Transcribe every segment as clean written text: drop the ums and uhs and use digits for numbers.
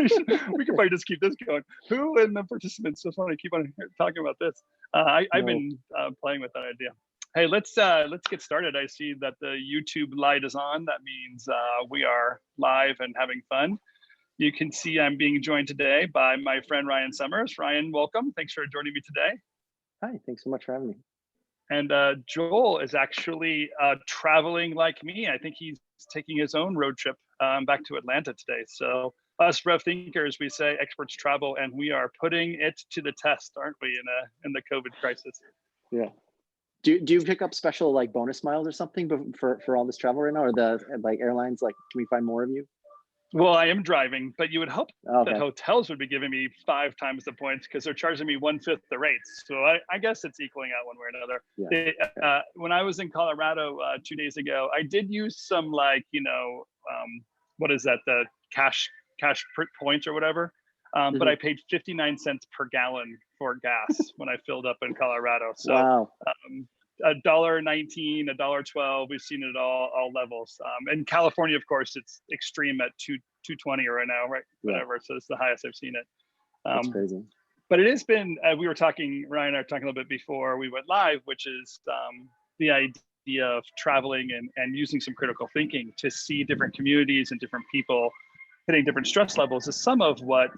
We could probably just keep this going. Who in the participants just want to keep on talking about this? I've been playing with that idea. Hey, let's get started. I see that the YouTube light is on. That means we are live and having fun. You can see I'm being joined today by my friend Ryan Summers. Ryan, welcome. Thanks for joining me today. Hi, thanks so much for having me. And Joel is actually traveling like me. I think he's taking his own road trip back to Atlanta today. So us Rev Thinkers, we say experts travel, and we are putting it to the test, aren't we, in the COVID crisis? Yeah. Do you pick up special like bonus miles or something for all this travel right now, or the like airlines like, can we find more of you? Well, I am driving, but you would hope Okay. that hotels would be giving me 5 times the points because they're charging me 1/5 the rates. So I guess it's equaling out one way or another. Yeah. When I was in Colorado 2 days ago, I did use some like, what is that? The cash points or whatever. But I paid 59 cents per gallon for gas when I filled up in Colorado. So wow. $1.19, $1.12. We've seen it all levels. In California, of course, it's extreme at 220 right now, right? Whatever. So it's the highest I've seen it. That's crazy. But it has been. We were talking, Ryan and I were talking a little bit before we went live, which is the idea of traveling and using some critical thinking to see different communities and different people hitting different stress levels is some of what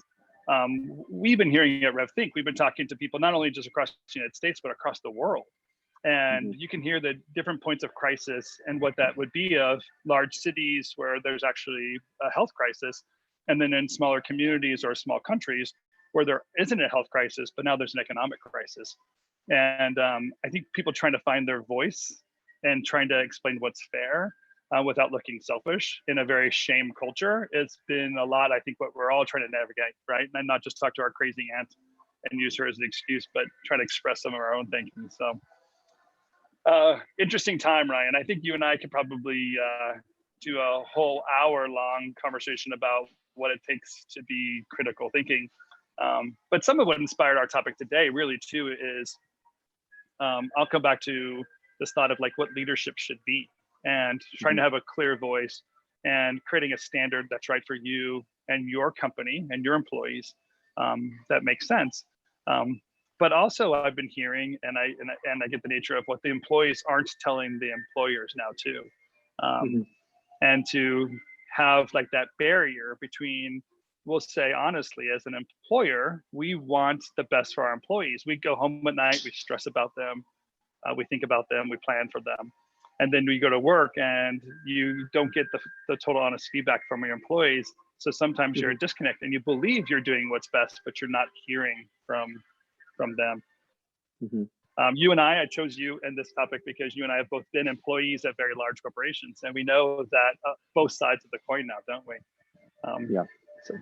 we've been hearing at Rev Think. We've been talking to people not only just across the United States, but across the world. And you can hear the different points of crisis and what that would be of large cities where there's actually a health crisis, and then in smaller communities or small countries where there isn't a health crisis, but now there's an economic crisis. And I think people trying to find their voice and trying to explain what's fair without looking selfish in a very shame culture, it's been a lot, I think, what we're all trying to navigate, right? And not just talk to our crazy aunt and use her as an excuse, but try to express some of our own thinking. So interesting time, Ryan. I think you and I could probably do a whole hour-long conversation about what it takes to be critical thinking. But some of what inspired our topic today really too is, I'll come back to this thought of like what leadership should be and trying to have a clear voice and creating a standard that's right for you and your company and your employees that makes sense. But also I've been hearing, and I get the nature of what the employees aren't telling the employers now too. And to have like that barrier between, we'll say honestly, as an employer, we want the best for our employees. We go home at night, we stress about them, we think about them, we plan for them. And then we go to work and you don't get the total honest feedback from your employees. So sometimes you're a disconnect and you believe you're doing what's best, but you're not hearing from them. You and I chose you in this topic because you and I have both been employees at very large corporations, and we know that both sides of the coin now, don't we? So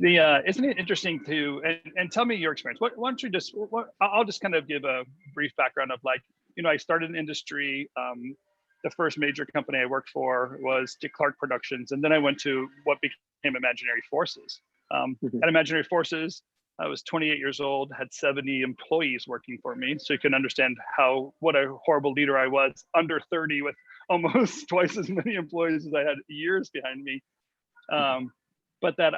isn't it interesting to and tell me your experience? Why don't you just? I'll just kind of give a brief background of like, I started in industry. The first major company I worked for was Dick Clark Productions, and then I went to what became Imaginary Forces. At Imaginary Forces, I was 28 years old, had 70 employees working for me. So you can understand what a horrible leader I was, under 30 with almost twice as many employees as I had years behind me. But that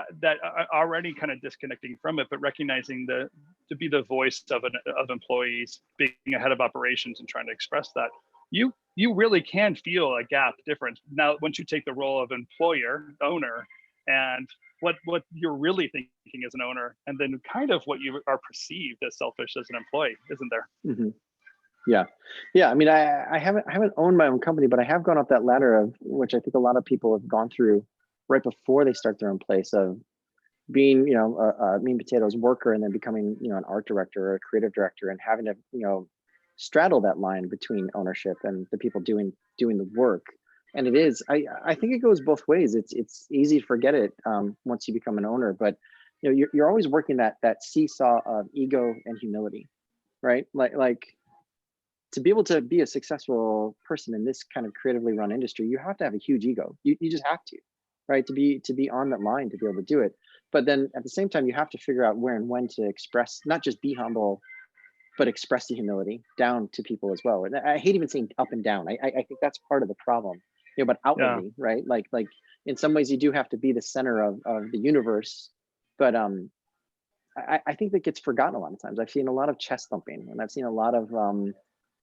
already kind of disconnecting from it, but recognizing to be the voice of employees, being a head of operations and trying to express that, you really can feel a gap difference. Now, once you take the role of owner, and what you're really thinking as an owner, and then kind of what you are perceived as selfish as an employee, isn't there? Yeah. I mean, I haven't owned my own company, but I have gone up that ladder of which I think a lot of people have gone through right before they start their own place of being, a meat and potatoes worker and then becoming, an art director or a creative director and having to, straddle that line between ownership and the people doing the work. And it is, I think it goes both ways. It's easy to forget it once you become an owner, but you're always working that seesaw of ego and humility, right? Like to be able to be a successful person in this kind of creatively run industry, you have to have a huge ego. You just have to, right? To be on that line to be able to do it. But then at the same time, you have to figure out where and when to express, not just be humble, but express the humility down to people as well. And I hate even saying up and down. I think that's part of the problem. But outwardly, right? Like in some ways you do have to be the center of the universe. But I think that gets forgotten a lot of times. I've seen a lot of chest thumping, and I've seen a lot of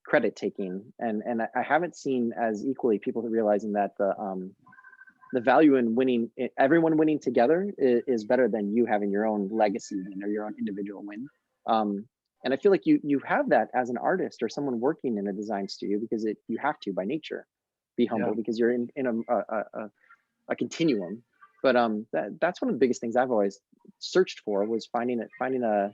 credit taking, and I haven't seen as equally people realizing that the value in winning, everyone winning together is better than you having your own legacy win or your own individual win. And I feel like you have that as an artist or someone working in a design studio, because you have to by nature be humble, because you're in a continuum. But that's one of the biggest things I've always searched for, was finding a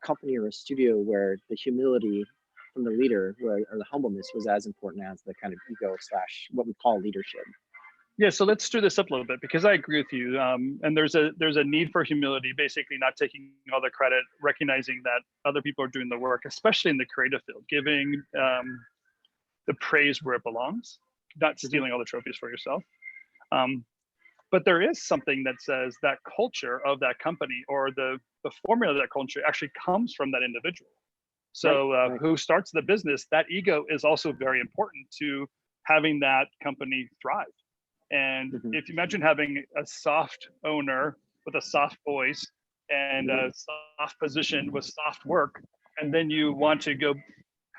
company or a studio where the humility from the leader or the humbleness was as important as the kind of ego / what we call leadership. Yeah, so let's stir this up a little bit, because I agree with you. And there's a need for humility, basically not taking all the credit, recognizing that other people are doing the work, especially in the creative field, giving the praise where it belongs, not stealing all the trophies for yourself. But there is something that says that culture of that company, or the formula of that culture, actually comes from that individual. So Right. who starts the business, that ego is also very important to having that company thrive. And if you imagine having a soft owner with a soft voice and a soft position with soft work, and then you want to go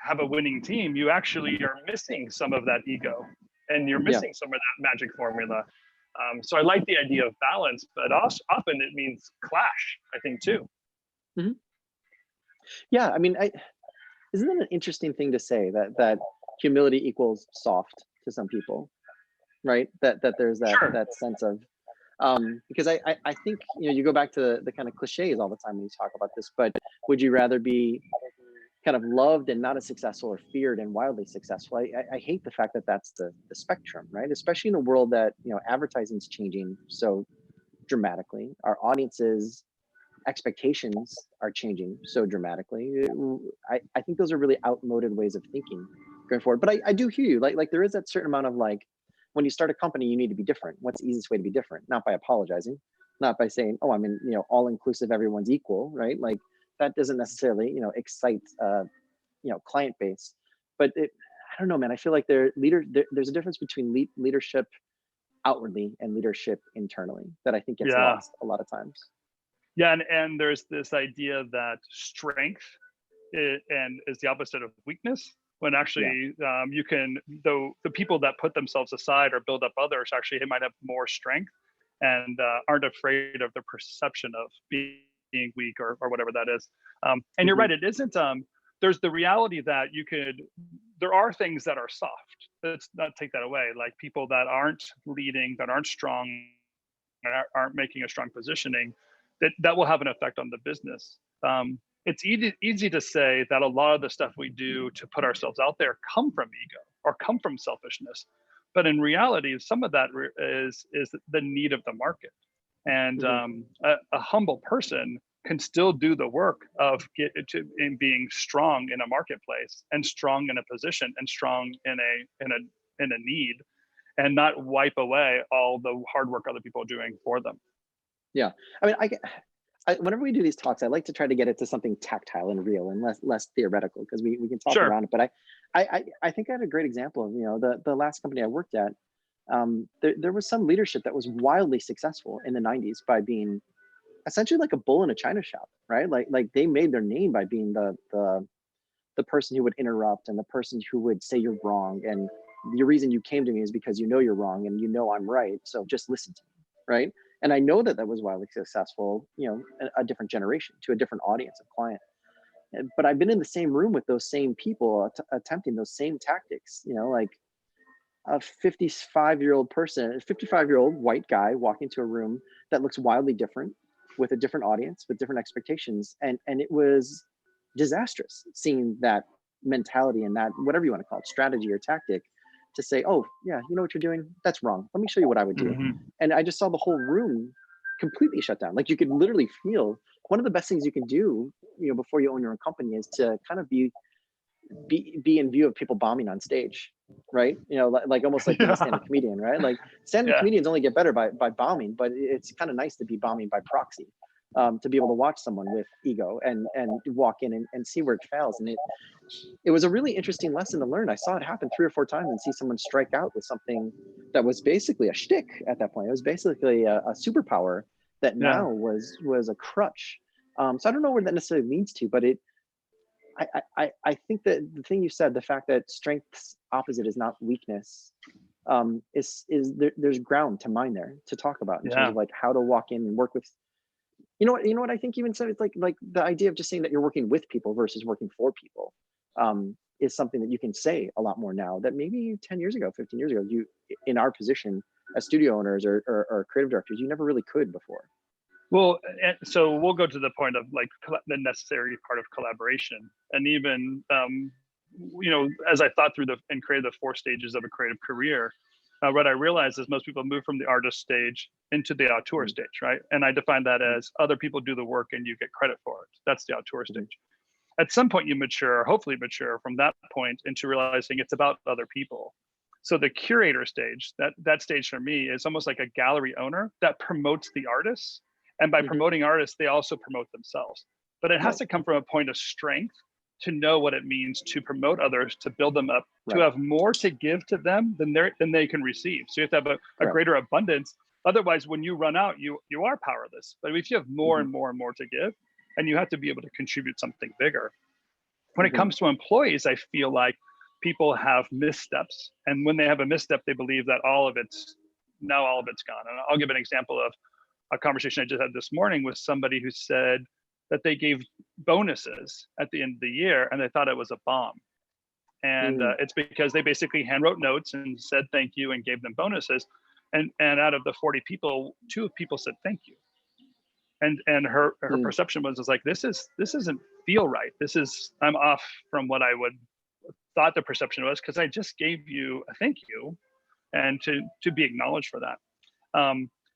have a winning team, you actually are missing some of that ego, and you're missing some of that magic formula. So I like the idea of balance, but also often it means clash, I think, too. Yeah, I mean, isn't that an interesting thing to say, that humility equals soft to some people, right? That there's that sense of, because I think, you go back to the kind of cliches all the time when you talk about this, but would you rather be kind of loved and not as successful, or feared and wildly successful? I hate the fact that that's the spectrum, right? Especially in a world that, advertising's changing so dramatically. Our audiences' expectations are changing so dramatically. I think those are really outmoded ways of thinking going forward. But I do hear you. Like there is that certain amount of, like, when you start a company, you need to be different. What's the easiest way to be different? Not by apologizing, not by saying, oh, I'm in, all inclusive, everyone's equal, right? Like that doesn't necessarily, excite, client base. But I don't know, man. I feel like there's a difference between leadership outwardly and leadership internally that I think gets lost a lot of times. Yeah, and there's this idea that strength is the opposite of weakness, when actually you can, though the people that put themselves aside or build up others actually might have more strength and aren't afraid of the perception of being weak or whatever that is. And you're right, it isn't, there's the reality that there are things that are soft. Let's not take that away. Like people that aren't leading, that aren't strong, aren't making a strong positioning, that will have an effect on the business. It's easy to say that a lot of the stuff we do to put ourselves out there come from ego or come from selfishness, but in reality, some of that is the need of the market. And a humble person can still do the work of in being strong in a marketplace, and strong in a position, and strong in a need, and not wipe away all the hard work other people are doing for them. Yeah, I mean, whenever we do these talks, I like to try to get it to something tactile and real and less theoretical, because we can talk around it. But I think I had a great example of, the last company I worked at. There was some leadership that was wildly successful in the 90s by being essentially like a bull in a china shop, right? Like they made their name by being the person who would interrupt, and the person who would say you're wrong, and the reason you came to me is because you're wrong and I'm right, so just listen to me, right? And I know that was wildly successful, a different generation, to a different audience of client. But I've been in the same room with those same people attempting those same tactics, like a 55-year-old white guy walking to a room that looks wildly different, with a different audience, with different expectations. And it was disastrous seeing that mentality and that, whatever you want to call it, strategy or tactic, to say, oh yeah, you know what you're doing? That's wrong. Let me show you what I would do. And I just saw the whole room completely shut down. Like you could literally feel, one of the best things you can do, before you own your own company, is to kind of be in view of people bombing on stage, right? Like almost like being a stand-up comedian, right? Like stand-up comedians only get better by bombing, but it's kind of nice to be bombing by proxy. to be able to watch someone with ego and walk in and see where it fails. And it was a really interesting lesson to learn. I saw it happen 3 or 4 times and see someone strike out with something that was basically a shtick at that point. It was basically a superpower that Yeah. now was a crutch. So I don't know where that necessarily leads to, but I think that the thing you said, the fact that strength's opposite is not weakness, there's ground to mine there to talk about in terms Yeah. of like how to walk in and work with. You know what I think even said, it's like the idea of just saying that you're working with people versus working for people, is something that you can say a lot more now that maybe 10 years ago, 15 years ago, you, in our position as studio owners or creative directors, you never really could before. Well, so we'll go to the point of like the necessary part of collaboration, and even you know, as I thought through and created the 4 stages of a creative career, what I realized is most people move from the artist stage into the auteur stage, right? And I define that as other people do the work and you get credit for it. That's the auteur stage. At some point you mature, hopefully mature from that point into realizing it's about other people. So the curator stage, that stage for me is almost like a gallery owner that promotes the artists. And by promoting artists, they also promote themselves. But it has to come from a point of strength to know what it means to promote others, to build them up, to have more to give to them than they can receive. So you have to have a greater abundance. Otherwise, when you run out, you are powerless. But if you have more and more and more to give, and you have to be able to contribute something bigger. When it comes to employees, I feel like people have missteps. And when they have a misstep, they believe that all of it's gone. And I'll give an example of a conversation I just had this morning with somebody who said that they gave bonuses at the end of the year and they thought it was a bomb. And it's because they basically handwrote notes and said thank you and gave them bonuses. And out of the 40 people, 2 people said thank you. And her perception was like, this isn't feel right. I'm off from what I would thought the perception was, because I just gave you a thank you and to be acknowledged for that.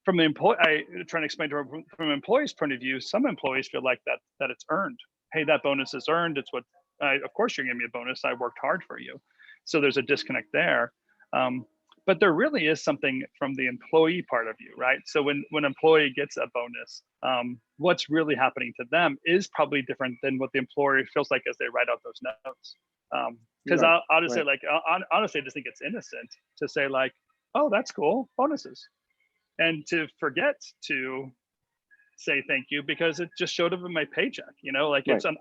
From the employee, I trying to explain to her from an employee's point of view, some employees feel like that it's earned. Hey, that bonus is earned. It's what of course you're giving me a bonus. I worked hard for you. So there's a disconnect there. But there really is something from the employee part of you, right? So when an employee gets a bonus, what's really happening to them is probably different than what the employer feels like as they write out those notes. Because I'll just say, like, honestly, I just think it's innocent to say like, oh, that's cool, bonuses. And to forget to say thank you because it just showed up in my paycheck, you know, like it's an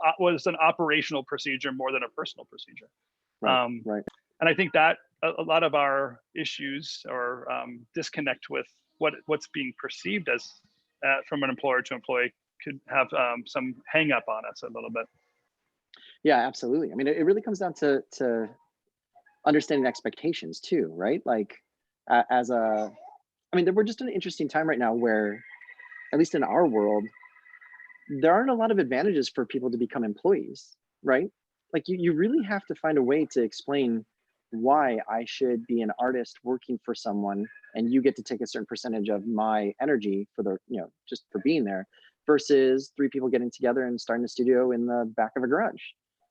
operational procedure more than a personal procedure. And I think that a lot of our issues or disconnect with what's being perceived as from an employer to employee could have some hang up on us a little bit. Yeah, absolutely. I mean, it really comes down to understanding expectations too, right? Like we're just in an interesting time right now where, at least in our world, there aren't a lot of advantages for people to become employees, right? Like you really have to find a way to explain why I should be an artist working for someone and you get to take a certain percentage of my energy for the, you know, just for being there, versus 3 people getting together and starting a studio in the back of a garage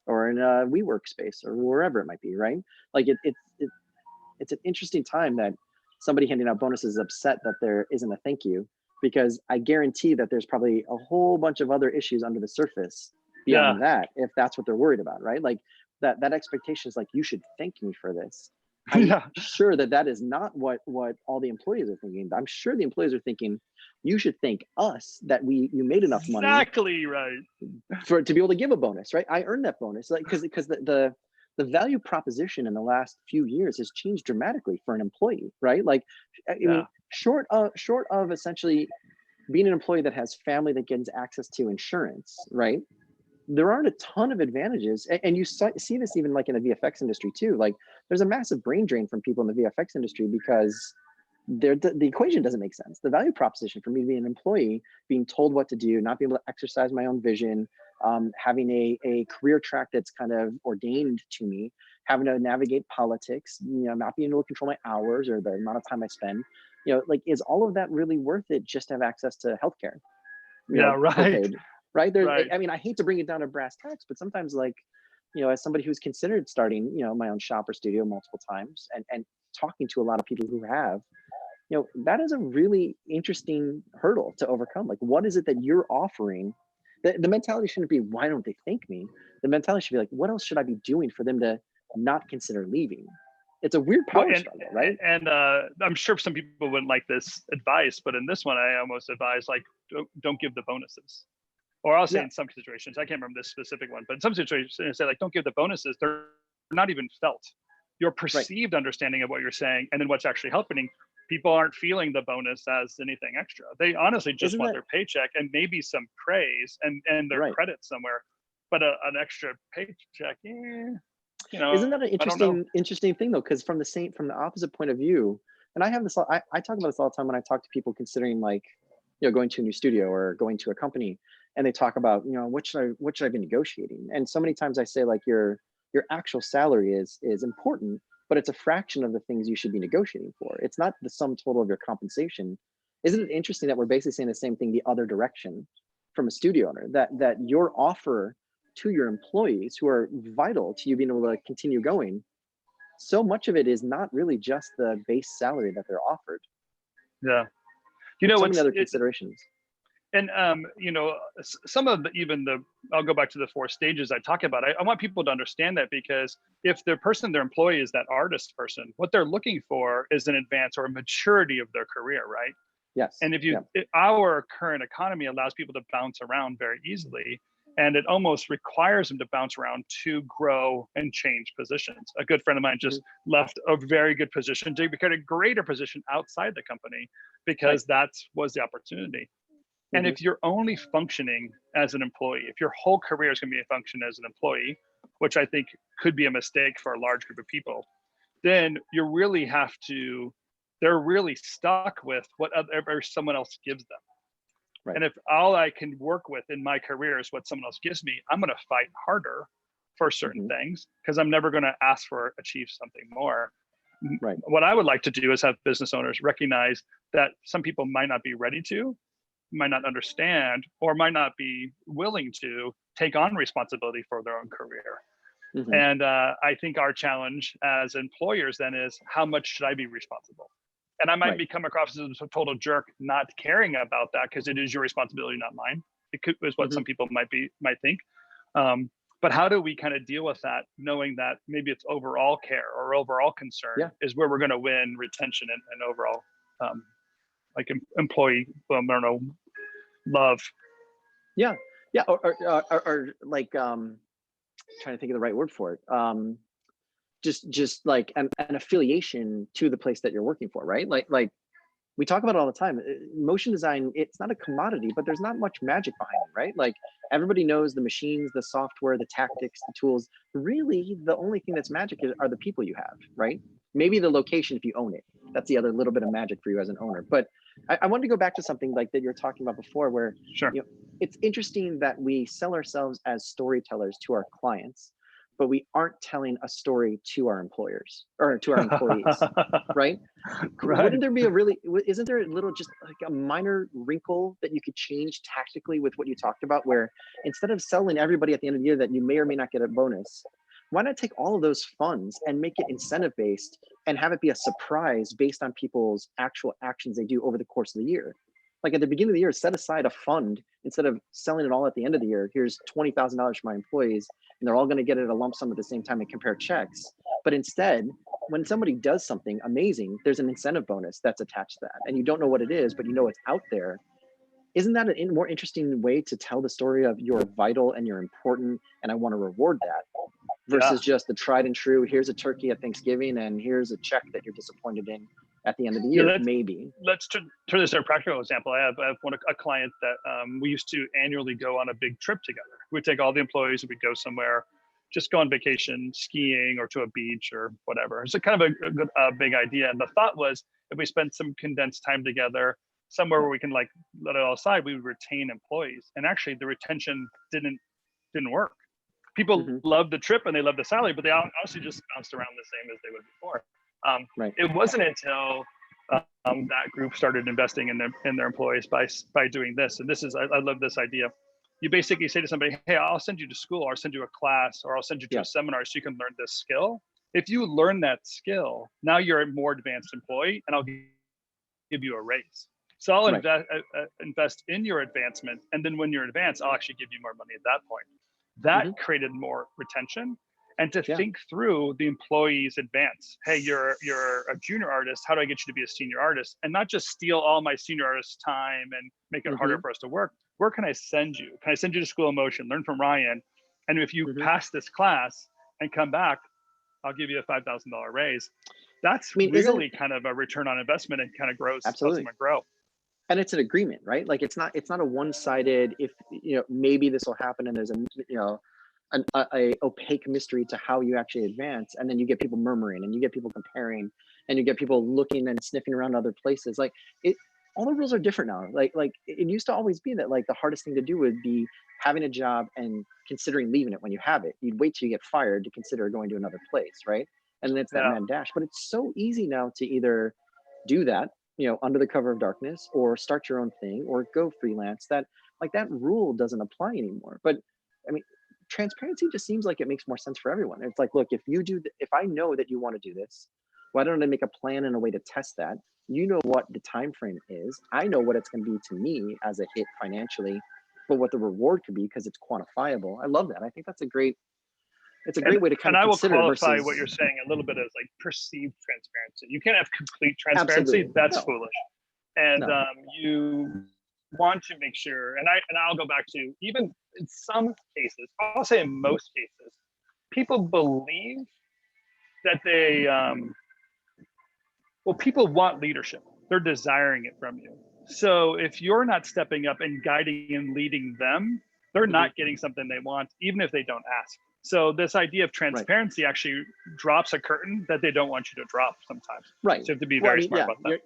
or in a WeWork space or wherever it might be, right? Like it's an interesting time that somebody handing out bonuses is upset that there isn't a thank you, because I guarantee that there's probably a whole bunch of other issues under the surface beyond that, if that's what they're worried about, right? Like that expectation is like, you should thank me for this. I'm sure that is not what all the employees are thinking. I'm sure the employees are thinking, you should thank us that you made enough money. Exactly right. To be able to give a bonus, right? I earned that bonus, like because the value proposition in the last few years has changed dramatically for an employee, right? Like, I mean, short of essentially being an employee that has family that gets access to insurance, right? There aren't a ton of advantages. And you see this even like in the VFX industry too. Like there's a massive brain drain from people in the VFX industry because the equation doesn't make sense. The value proposition for me to be an employee, being told what to do, not being able to exercise my own vision, having a career track that's kind of ordained to me, having to navigate politics, you know, not being able to control my hours or the amount of time I spend, you know, like, is all of that really worth it just to have access to healthcare? Right. I mean, I hate to bring it down to brass tacks, but sometimes, like, you know, as somebody who's considered starting, you know, my own shop or studio multiple times and talking to a lot of people who have, that is a really interesting hurdle to overcome. Like, what is it that you're offering? The mentality shouldn't be, why don't they thank me? The mentality should be like, what else should I be doing for them to not consider leaving? It's a weird Well, power struggle, right? and I'm sure some people wouldn't like this advice, but in this one, I almost advise like don't give the bonuses. Or I'll say Yeah, in some situations, I can't remember this specific one, but in some situations, I say like don't give the bonuses. They're not even felt. Your right. perceived understanding of what you're saying, and then what's actually happening. People aren't feeling the bonus as anything extra. They honestly just Isn't want that their paycheck and maybe some praise and their right? credit somewhere, but an extra paycheck, Isn't that an I don't know. interesting thing though? Because from the opposite point of view, and I have this, I talk about this all the time when I talk to people considering like, going to a new studio or going to a company, and they talk about, what should I be negotiating? And so many times I say like your actual salary is important, but it's a fraction of the things you should be negotiating for. It's not the sum total of your compensation. Isn't it interesting that we're basically saying the same thing the other direction from a studio owner, that your offer to your employees who are vital to you being able to continue going, so much of it is not really just the base salary that they're offered. Yeah, There's so many what's other it, considerations. and some of even the I'll go back to the 4 stages I talk about. I want people to understand that, because if the person, their employee, is that artist person, what they're looking for is an advance or a maturity of their career, right? Yes. And Yeah. our current economy allows people to bounce around very easily, and it almost requires them to bounce around to grow and change positions. A good friend of mine just left a very good position to become a greater position outside the company Right. because that was the opportunity. And Hmm. if you're only functioning as an employee, if your whole career is going to be a function as an employee, which I think could be a mistake for a large group of people, then they're really stuck with whatever someone else gives them. Right. And if all I can work with in my career is what someone else gives me, I'm going to fight harder for certain Hmm. things because I'm never going to ask for achieve something more. Right. What I would like to do is have business owners recognize that some people might not be ready to, might not understand, or might not be willing to take on responsibility for their own career. Hmm. And I think our challenge as employers then is, how much should I be responsible? And I might Right. be come across as a total jerk not caring about that because it is your responsibility, not mine. Is what Hmm. some people might think. Um, but how do we kind of deal with that, knowing that maybe it's overall care or overall concern Yeah. is where we're going to win retention and overall like employee, I don't know, love. Yeah. Yeah. Or like, trying to think of the right word for it. Just like an affiliation to the place that you're working for, right? Like we talk about it all the time. Motion design, it's not a commodity, but there's not much magic behind it, right? Like everybody knows the machines, the software, the tactics, the tools. Really, the only thing that's magic are the people you have, right? Maybe the location if you own it. That's the other little bit of magic for you as an owner. But I wanted to go back to something like that you were talking about before, where Sure. it's interesting that we sell ourselves as storytellers to our clients, but we aren't telling a story to our employers or to our employees, right? Right. Wouldn't there be isn't there a little, just like a minor wrinkle that you could change tactically with what you talked about, where instead of selling everybody at the end of the year that you may or may not get a bonus, why not take all of those funds and make it incentive based and have it be a surprise based on people's actual actions they do over the course of the year? Like at the beginning of the year, set aside a fund instead of selling it all at the end of the year. Here's $20,000 for my employees, and they're all going to get it at a lump sum at the same time and compare checks. But instead, when somebody does something amazing, there's an incentive bonus that's attached to that. And you don't know what it is, but you know it's out there. Isn't that a more interesting way to tell the story of you're vital and you're important and I want to reward that, Yeah. versus just the tried and true, here's a turkey at Thanksgiving and here's a check that you're disappointed in at the end of the year, maybe. Let's turn this to a practical example. I have a client that we used to annually go on a big trip together. We'd take all the employees and we'd go somewhere, just go on vacation, skiing or to a beach or whatever. It's a kind of a good, big idea. And the thought was, if we spent some condensed time together, somewhere where we can like let it all aside, we would retain employees. And actually the retention didn't work. People Mm-hmm. loved the trip and they loved the salary, but they honestly just bounced around the same as they would before. Right. It wasn't until that group started investing in their employees by doing this. And this is, I love this idea. You basically say to somebody, hey, I'll send you to school, or I'll send you a class, or I'll send you to Yeah. a seminar so you can learn this skill. If you learn that skill, now you're a more advanced employee, and I'll give give you a raise. So I'll Right. invest in your advancement, and then when you're advanced, I'll actually give you more money at that point. That created more retention, and to think through the employee's advance. Hey, you're a junior artist. How do I get you to be a senior artist? And not just steal all my senior artists' time and make it harder for us to work. Where can I send you? Can I send you to School of Motion? Learn from Ryan, and if you pass this class and come back, I'll give you a $5,000 raise. That's really kind of a return on investment, and kind of grows, helps someone grow. And it's an agreement, right? Like it's not a one-sided, if maybe this will happen, and there's a opaque mystery to how you actually advance, and then you get people murmuring, and you get people comparing, and you get people looking and sniffing around other places. Like all the rules are different now. Like it used to always be that like the hardest thing to do would be having a job and considering leaving it when you have it. You'd wait till you get fired to consider going to another place, right? And then it's that mad dash. But it's so easy now to either do that, under the cover of darkness, or start your own thing, or go freelance. That rule doesn't apply anymore. But I mean, transparency just seems like it makes more sense for everyone. It's like, look, if I know that you want to do this, why don't I make a plan and a way to test that? You know what the time frame is. I know what it's going to be to me as a hit financially, but what the reward could be, because it's quantifiable. I love that. I think that's a great way to kind of consider. And I will qualify what you're saying a little bit as like perceived transparency. You can't have complete transparency. Absolutely. That's foolish. And you want to make sure, and I'll go back to, even in some cases, I'll say in most cases, people believe that people want leadership. They're desiring it from you. So if you're not stepping up and guiding and leading them, they're not getting something they want, even if they don't ask. So this idea of transparency actually drops a curtain that they don't want you to drop sometimes. Right. So you have to be very smart about that.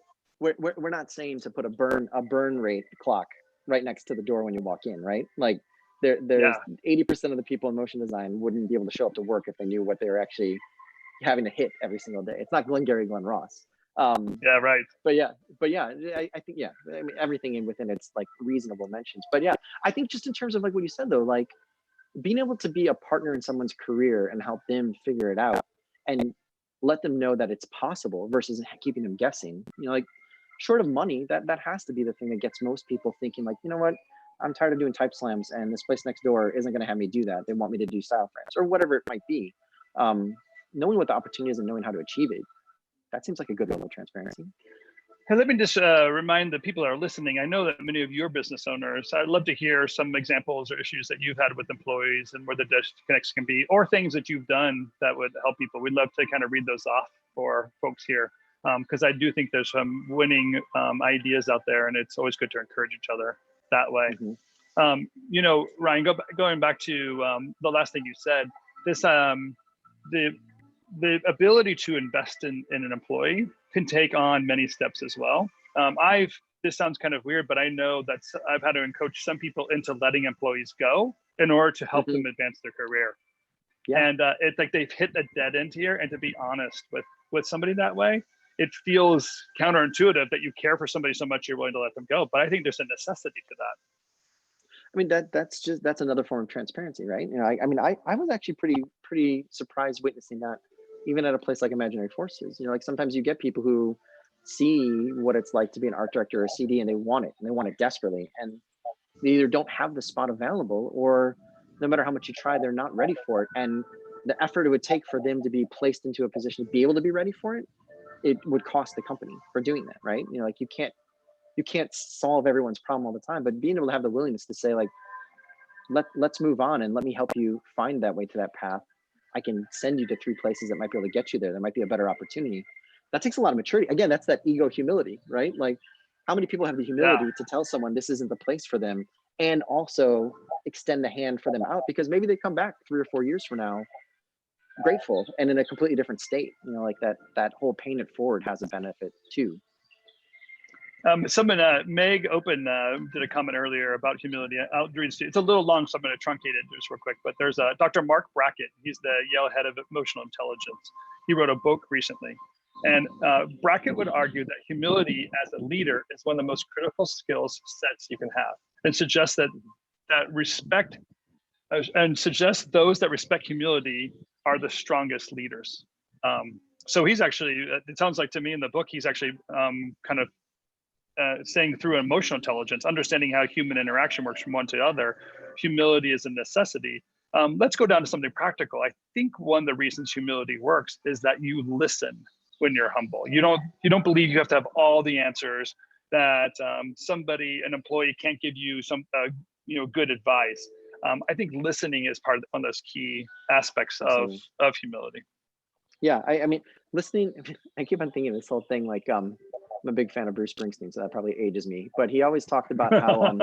We're not saying to put a burn rate clock right next to the door when you walk in, right? Like there's 80% of the people in motion design wouldn't be able to show up to work if they knew what they were actually having to hit every single day. It's not Glengarry Glen Ross. Yeah, right. But yeah, I think, I mean, everything within it's like reasonable mentions. But yeah, I think just in terms of like what you said though, like being able to be a partner in someone's career and help them figure it out and let them know that it's possible versus keeping them guessing, like short of money, that has to be the thing that gets most people thinking like, you know what, I'm tired of doing type slams, and this place next door isn't going to have me do that. They want me to do style frames or whatever it might be. Knowing what the opportunity is and knowing how to achieve it, that seems like a good level of transparency. Hey, let me just remind the people that are listening. I know that many of your business owners, I'd love to hear some examples or issues that you've had with employees and where the disconnects can be, or things that you've done that would help people. We'd love to kind of read those off for folks here, because I do think there's some winning ideas out there, and it's always good to encourage each other that way. Ryan, going back to the last thing you said, this the ability to invest in an employee can take on many steps as well. This sounds kind of weird, but I know that I've had to coach some people into letting employees go in order to help them advance their career. Yeah. And it's like they've hit a dead end here. And to be honest with somebody that way, it feels counterintuitive that you care for somebody so much you're willing to let them go. But I think there's a necessity to that. I mean, that's another form of transparency, right? I was actually pretty surprised witnessing that, even at a place like Imaginary Forces. Like sometimes you get people who see what it's like to be an art director or a CD, and they want it desperately, and they either don't have the spot available, or no matter how much you try, they're not ready for it. And the effort it would take for them to be placed into a position to be able to be ready for it, it would cost the company for doing that, right? Like you can't solve everyone's problem all the time, but being able to have the willingness to say like, let's move on and let me help you find that way to that path. I can send you to 3 places that might be able to get you there. There might be a better opportunity. That takes a lot of maturity. Again, that's that ego humility, right? Like how many people have the humility to tell someone this isn't the place for them, and also extend the hand for them out, because maybe they come back 3 or 4 years from now grateful and in a completely different state. Like that whole paying it forward has a benefit too. Meg Open did a comment earlier about humility. I'll read it. It's a little long, so I'm going to truncate it just real quick. But there's Dr. Mark Brackett. He's the Yale head of emotional intelligence. He wrote a book recently. And Brackett would argue that humility as a leader is one of the most critical skills sets you can have, and suggests that respect, and suggests those that respect humility are the strongest leaders. So he's actually, it sounds like to me in the book, he's actually kind of saying through emotional intelligence, understanding how human interaction works from one to the other, humility is a necessity. Let's go down to something practical. I think one of the reasons humility works is that you listen when you're humble. You don't believe you have to have all the answers, that an employee can't give you some good advice. I think listening is one of those key aspects of humility. Yeah, I mean, listening, I keep on thinking this whole thing, like, I'm a big fan of Bruce Springsteen, so that probably ages me, but he always talked about how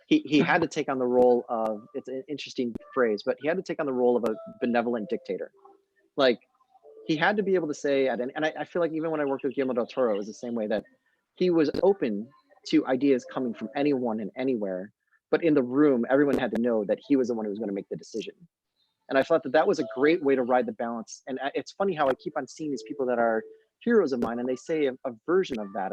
he had to take on the role of, it's an interesting phrase, but he had to take on the role of a benevolent dictator. Like, he had to be able to say, and I feel like even when I worked with Guillermo del Toro, it was the same way, that he was open to ideas coming from anyone and anywhere, but in the room, everyone had to know that he was the one who was going to make the decision. And I thought that that was a great way to ride the balance. And it's funny how I keep on seeing these people that are heroes of mine, and they say a version of that,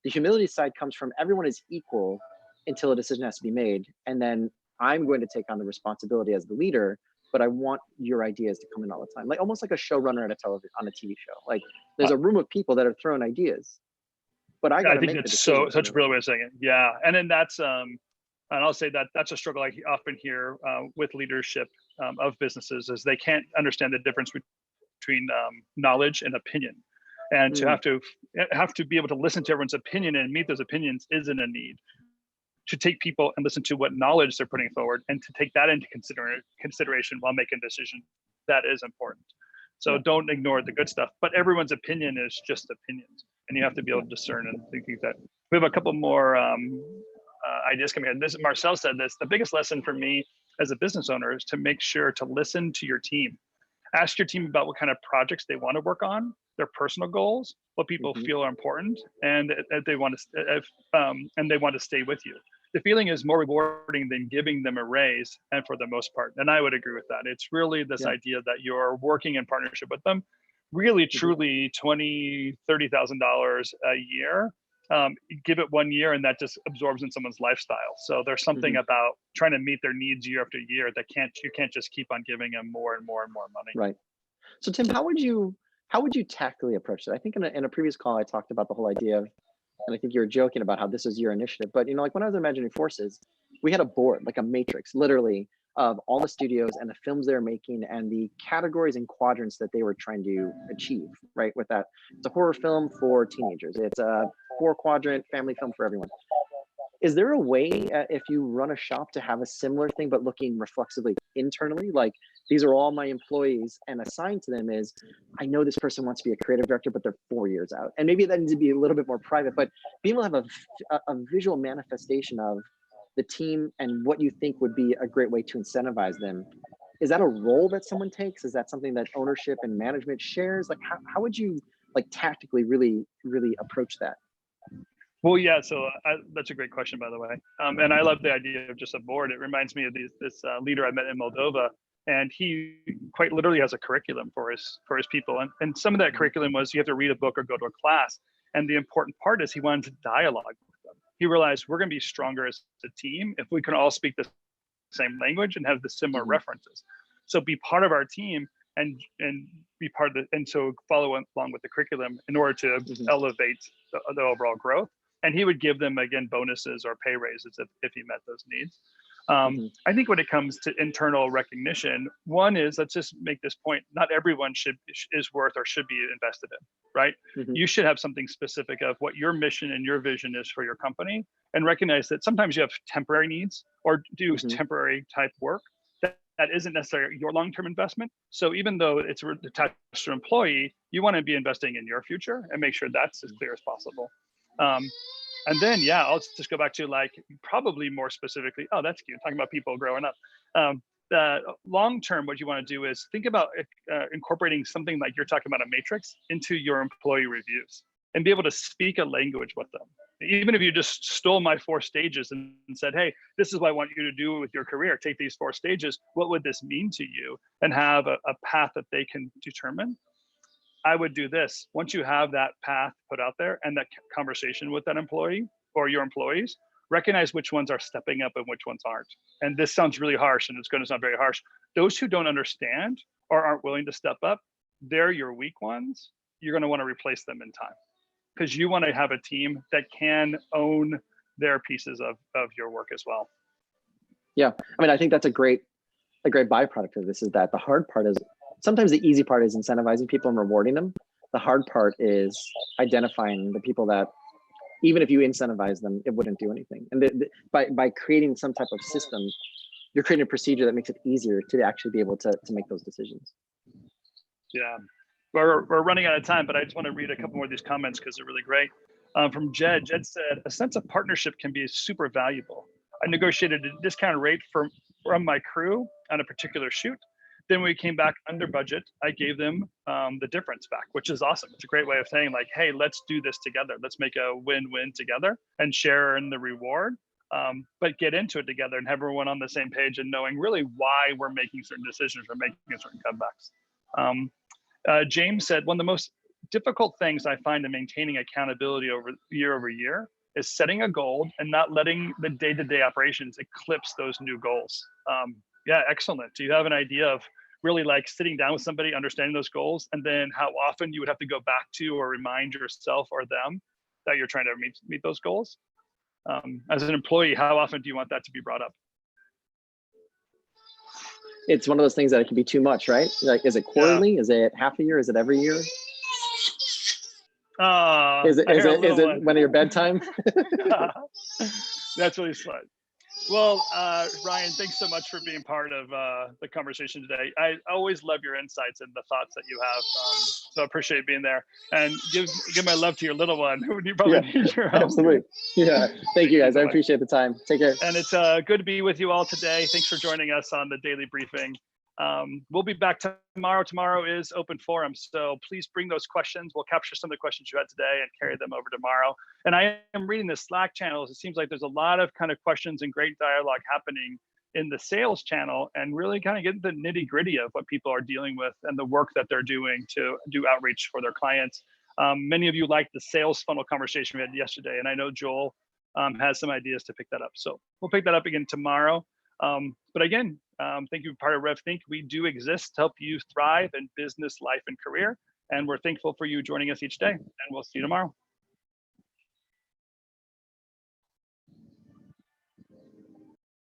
the humility side comes from everyone is equal until a decision has to be made. And then I'm going to take on the responsibility as the leader, but I want your ideas to come in all the time. Like almost like a showrunner on a TV show. Like there's a room of people that are throwing ideas, but I got to make the decision. Such a brilliant way of saying it. Yeah. And then that's, and I'll say that that's a struggle I often hear with leadership of businesses, is they can't understand the difference between knowledge and opinion. And to have to be able to listen to everyone's opinion and meet those opinions isn't a need. To take people and listen to what knowledge they're putting forward and to take that into consideration while making a decision, that is important. So don't ignore the good stuff, but everyone's opinion is just opinions, and you have to be able to discern and think that. We have a couple more ideas coming in. Marcel said this: the biggest lesson for me as a business owner is to make sure to listen to your team. Ask your team about what kind of projects they want to work on, their personal goals, what people feel are important, and they want to stay with you. The feeling is more rewarding than giving them a raise, and for the most part. And I would agree with that. It's really this idea that you're working in partnership with them, really, truly $20,000, $30,000 a year. Give it 1 year and that just absorbs in someone's lifestyle. So there's something about trying to meet their needs year after year that you can't just keep on giving them more and more and more money. Right. So Tim, how would you tactically approach it? I think in a previous call, I talked about the whole idea of, and I think you were joking about how this is your initiative, but like when I was Imagining Forces, we had a board, like a matrix, literally, of all the studios and the films they're making and the categories and quadrants that they were trying to achieve, right? With that, it's a horror film for teenagers. It's a 4-quadrant family film for everyone. Is there a way, if you run a shop, to have a similar thing, but looking reflexively internally? Like, these are all my employees, and assigned to them is, I know this person wants to be a creative director, but they're 4 years out. And maybe that needs to be a little bit more private, but being able to have a visual manifestation of the team and what you think would be a great way to incentivize them. Is that a role that someone takes? Is that something that ownership and management shares? Like, how would you tactically really approach that? Well, yeah, so that's a great question, by the way. And I love the idea of just a board. It reminds me of this leader I met in Moldova, and he quite literally has a curriculum for his people. And some of that curriculum was you have to read a book or go to a class. And the important part is he wanted to dialogue with them. He realized we're going to be stronger as a team if we can all speak the same language and have the similar references. So be part of our team and be part of and so follow along with the curriculum in order to elevate the overall growth. And he would give them, again, bonuses or pay raises if he met those needs. I think when it comes to internal recognition, one is, let's just make this point, not everyone is worth or should be invested in, right? You should have something specific of what your mission and your vision is for your company, and recognize that sometimes you have temporary needs or do temporary type work that isn't necessarily your long-term investment. So even though it's attached to an employee, you want to be investing in your future and make sure that's as clear as possible. And then, I'll just go back to probably more specifically, oh, that's cute, talking about people growing up. The long-term, what you want to do is think about incorporating something like you're talking about, a matrix, into your employee reviews and be able to speak a language with them. Even if you just stole my 4 stages and said, hey, this is what I want you to do with your career, take these 4 stages, what would this mean to you? And have a path that they can determine. I would do this. Once you have that path put out there and that conversation with that employee or your employees, recognize which ones are stepping up and which ones aren't. And this sounds really harsh, and it's going to sound very harsh. Those who don't understand or aren't willing to step up, they're your weak ones. You're going to want to replace them in time. because you want to have a team that can own their pieces of your work as well. Yeah, I mean, I think that's a great byproduct of this, is that the hard part is, sometimes the easy part is incentivizing people and rewarding them. The hard part is identifying the people that, even if you incentivize them, it wouldn't do anything. And by creating some type of system, you're creating a procedure that makes it easier to actually be able to make those decisions. Yeah, we're running out of time, but I just want to read a couple more of these comments because they're really great. From Jed said, a sense of partnership can be super valuable. I negotiated a discounted rate from my crew on a particular shoot. Then when we came back under budget, I gave them the difference back, which is awesome. It's a great way of saying like, hey, let's do this together. Let's make a win-win together and share in the reward, but get into it together and have everyone on the same page and knowing really why we're making certain decisions or making certain cutbacks. James said, one of the most difficult things I find in maintaining accountability over year is setting a goal and not letting the day-to-day operations eclipse those new goals. Yeah, excellent. Do you have an idea of really like sitting down with somebody, understanding those goals, and then how often you would have to go back to or remind yourself or them that you're trying to meet those goals? As an employee, how often do you want that to be brought up? It's one of those things that it can be too much, right? Like, is it quarterly? Yeah. Is it half a year? Is it every year? Is it when your bedtime? That's really smart. Well, Ryan, thanks so much for being part of the conversation today. I always love your insights and the thoughts that you have. So I appreciate being there. And give my love to your little one who you probably need your help. Absolutely. Yeah. Thank you guys. I appreciate the time. Take care. And it's good to be with you all today. Thanks for joining us on the daily briefing. We'll be back tomorrow. Tomorrow is open forum, so please bring those questions. We'll capture some of the questions you had today and carry them over tomorrow. And I am reading the Slack channels. It seems like there's a lot of kind of questions and great dialogue happening in the sales channel, and really kind of get the nitty gritty of what people are dealing with and the work that they're doing to do outreach for their clients. Many of you liked the sales funnel conversation we had yesterday, and I know Joel has some ideas to pick that up. So we'll pick that up again tomorrow. But again, thank you for part of RevThink. We do exist to help you thrive in business, life, and career. And we're thankful for you joining us each day. And we'll see you tomorrow.